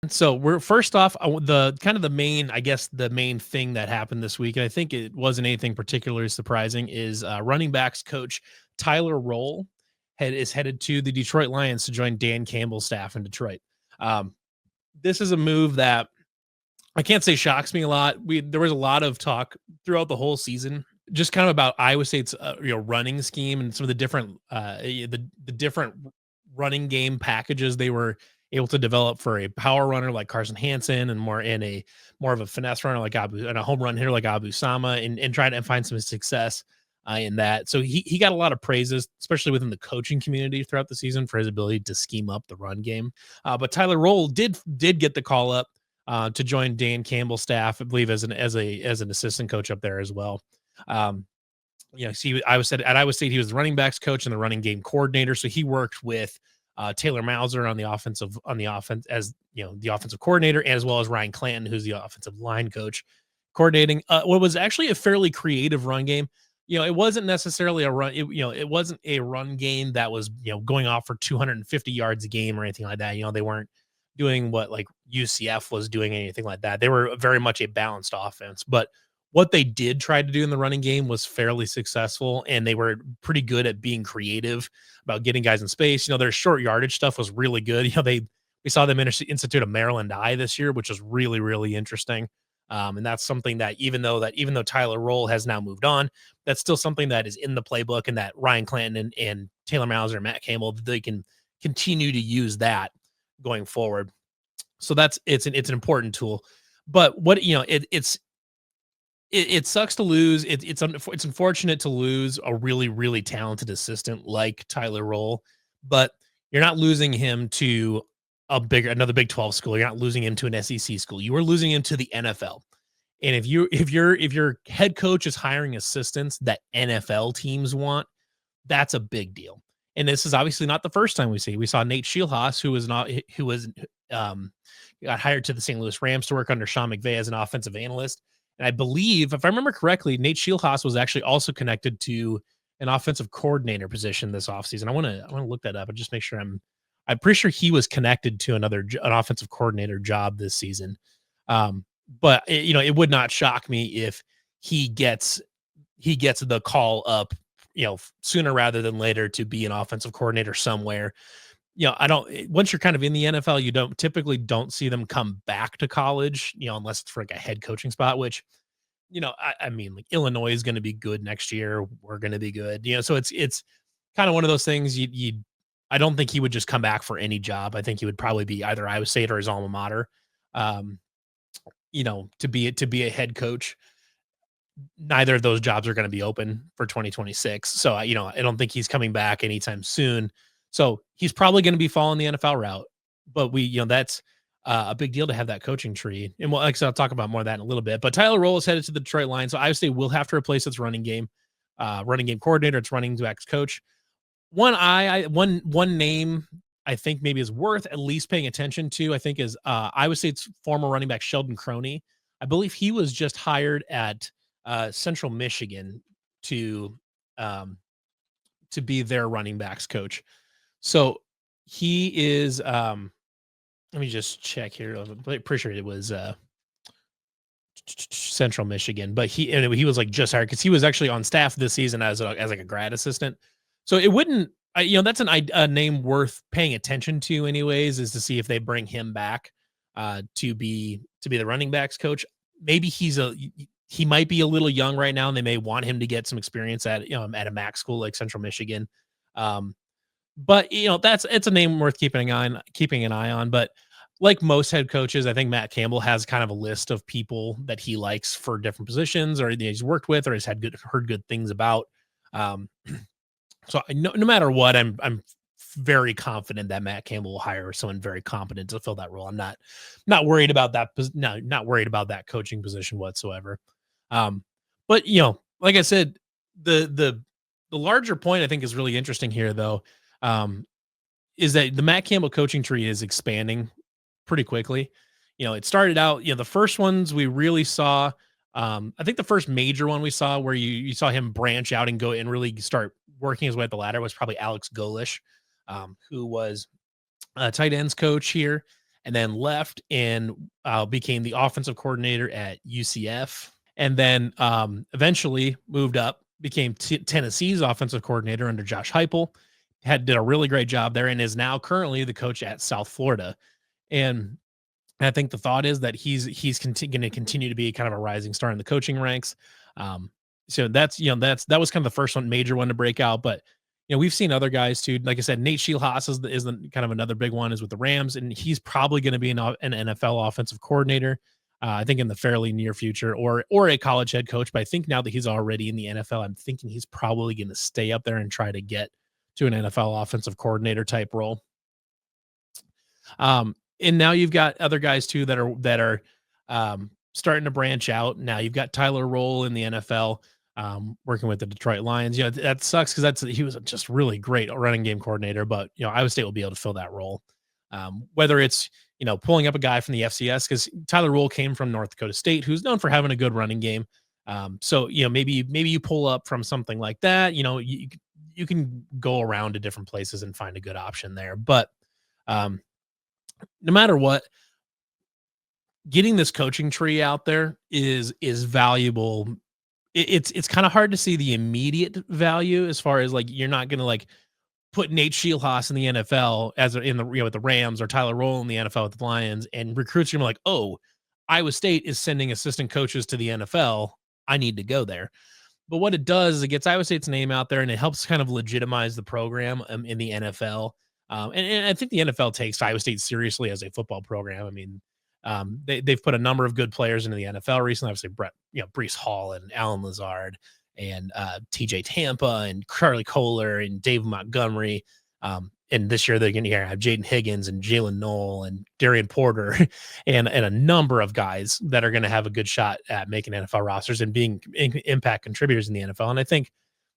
So we're first off the kind of the main, I guess, the main thing that happened this week, and I think it wasn't anything particularly surprising, is running backs coach Tyler Roehl is headed to the Detroit Lions to join Dan Campbell's staff in Detroit. Um, this is a move that I can't say shocks me a lot. There was a lot of talk throughout the whole season, just kind of about Iowa State's running scheme and some of the different the different running game packages they were able to develop for a power runner like Carson Hansen and more of a finesse runner like Abu and a home run hitter like Abu Sama and try to find some success in that. So he got a lot of praises, especially within the coaching community throughout the season for his ability to scheme up the run game. But Tyler Roehl did get the call up to join Dan Campbell's staff, I believe, as an assistant coach up there as well. Um, see, I was said at Iowa State he was the running backs coach and the running game coordinator, so he worked with Taylor Mauser on the offense as the offensive coordinator, as well as Ryan Clanton, who's the offensive line coach, coordinating what was actually a fairly creative run game. It wasn't necessarily a run. It wasn't a run game that was going off for 250 yards a game or anything like that. They weren't doing what like UCF was doing, anything like that. They were very much a balanced offense, but what they did try to do in the running game was fairly successful, and they were pretty good at being creative about getting guys in space. Their short yardage stuff was really good. We saw them institute a Maryland eye this year, which was really, really interesting. And that's something that even though Tyler Roehl has now moved on, that's still something that is in the playbook, and that Ryan Clanton and Taylor Mauser and Matt Campbell, they can continue to use that going forward. So it's an important tool. But what it sucks to lose. It's unfortunate to lose a really, really talented assistant like Tyler Roehl, but you're not losing him to another Big 12 school. You're not losing him to an SEC school. You are losing him to the NFL. And if your head coach is hiring assistants that NFL teams want, that's a big deal. And this is obviously not the first time we saw Nate Scheelhaas, who was got hired to the St. Louis Rams to work under Sean McVay as an offensive analyst. And I believe, if I remember correctly, Nate Scheelhaas was actually also connected to an offensive coordinator position this offseason. I want to look that up and just make sure I'm pretty sure he was connected to an offensive coordinator job this season. But it would not shock me if he gets the call up, sooner rather than later to be an offensive coordinator somewhere. I don't, once you're kind of in the NFL, you don't see them come back to college, unless it's for like a head coaching spot, which, I mean, like Illinois is going to be good next year. We're going to be good, so it's kind of one of those things I don't think he would just come back for any job. I think he would probably be either Iowa State or his alma mater, um, to be a head coach. Neither of those jobs are going to be open for 2026. So, I don't think he's coming back anytime soon. So he's probably going to be following the NFL route, but that's a big deal to have that coaching tree. And like I said, I'll talk about more of that in a little bit, but Tyler Roehl is headed to the Detroit Lions. So Iowa State will have to replace its running game coordinator, its running backs coach. One name I think maybe is worth at least paying attention to, I think, is Iowa State's former running back, Sheldon Croney. I believe he was just hired at Central Michigan to be their running backs coach. So he is, let me just check here. I'm pretty sure it was Central Michigan, but he was like just hired because he was actually on staff this season as like a grad assistant. So it wouldn't, that's a name worth paying attention to, anyways, is to see if they bring him back to be the running backs coach. Maybe he might be a little young right now, and they may want him to get some experience at a MAC school like Central Michigan. But it's a name worth keeping an eye on. But like most head coaches, I think Matt Campbell has kind of a list of people that he likes for different positions, or he's worked with, or has heard good things about. So no matter what, I'm very confident that Matt Campbell will hire someone very competent to fill that role. I'm not worried about that. Not worried about that coaching position whatsoever. But like I said, the larger point I think is really interesting here, though, is that the Matt Campbell coaching tree is expanding pretty quickly. It started out, the first ones we really saw, I think the first major one we saw where you saw him branch out and go and really start working his way up the ladder was probably Alex Golish, who was a tight ends coach here and then left and became the offensive coordinator at UCF, and then eventually moved up, became Tennessee's offensive coordinator under Josh Heupel. Did a really great job there, and is now currently the coach at South Florida. And I think the thought is that he's going to continue to be kind of a rising star in the coaching ranks. Um, so that was kind of the first one, major one to break out. But we've seen other guys too. Like I said, Nate Scheelhaas is kind of another big one, is with the Rams, and he's probably going to be an NFL offensive coordinator. I think in the fairly near future, or a college head coach. But I think now that he's already in the NFL, I'm thinking he's probably going to stay up there and try to get to an NFL offensive coordinator type role. And now you've got other guys too that are starting to branch out. Now you've got Tyler Roehl in the NFL, working with the Detroit Lions. That sucks because he was just really great running game coordinator, but Iowa State will be able to fill that role. Whether it's pulling up a guy from the FCS, because Tyler Roehl came from North Dakota State, who's known for having a good running game. So maybe you pull up from something like that. You can go around to different places and find a good option there, but no matter what, getting this coaching tree out there is valuable. It's kind of hard to see the immediate value, as far as like, you're not going to like put Nate Scheelhaas in the NFL with the Rams, or Tyler Roehl in the NFL with the Lions, and recruits are like, oh, Iowa State is sending assistant coaches to the NFL. I need to go there. But what it does is it gets Iowa State's name out there, and it helps kind of legitimize the program in the NFL. And I think the NFL takes Iowa State seriously as a football program. I mean, they've put a number of good players into the NFL recently. Obviously, Brees Hall and Alan Lazard and TJ Tampa and Charlie Kohler and Dave Montgomery. And this year they're going to have Jaden Higgins and Jalen Knoll and Darian Porter and a number of guys that are going to have a good shot at making NFL rosters and being impact contributors in the NFL. And I think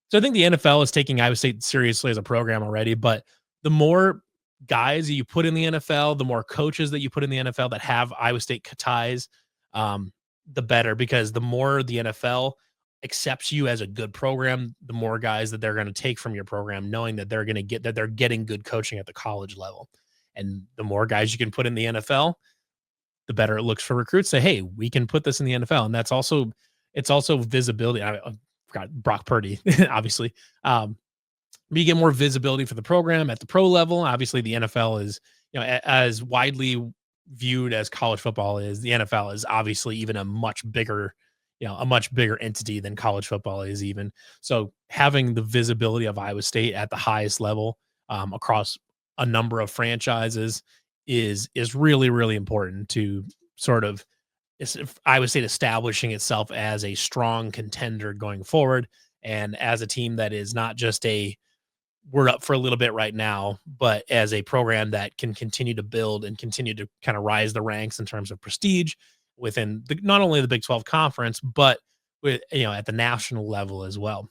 the NFL is taking Iowa State seriously as a program already, but the more guys that you put in the NFL, the more coaches that you put in the NFL that have Iowa State ties, the better, because the more the NFL accepts you as a good program, the more guys that they're going to take from your program, knowing that they're getting good coaching at the college level. And the more guys you can put in the NFL, the better it looks for recruits. Say, hey, we can put this in the NFL. And it's also visibility. I forgot Brock Purdy, obviously. You get more visibility for the program at the pro level. Obviously, the NFL is, as widely viewed as college football is, the NFL is obviously even a much bigger entity than college football is even. So having the visibility of Iowa State at the highest level, across a number of franchises is really, really important to sort of Iowa State establishing itself as a strong contender going forward, and as a team that is not just we're up for a little bit right now, but as a program that can continue to build and continue to kind of rise the ranks in terms of prestige within not only the Big 12 conference, but at the national level as well.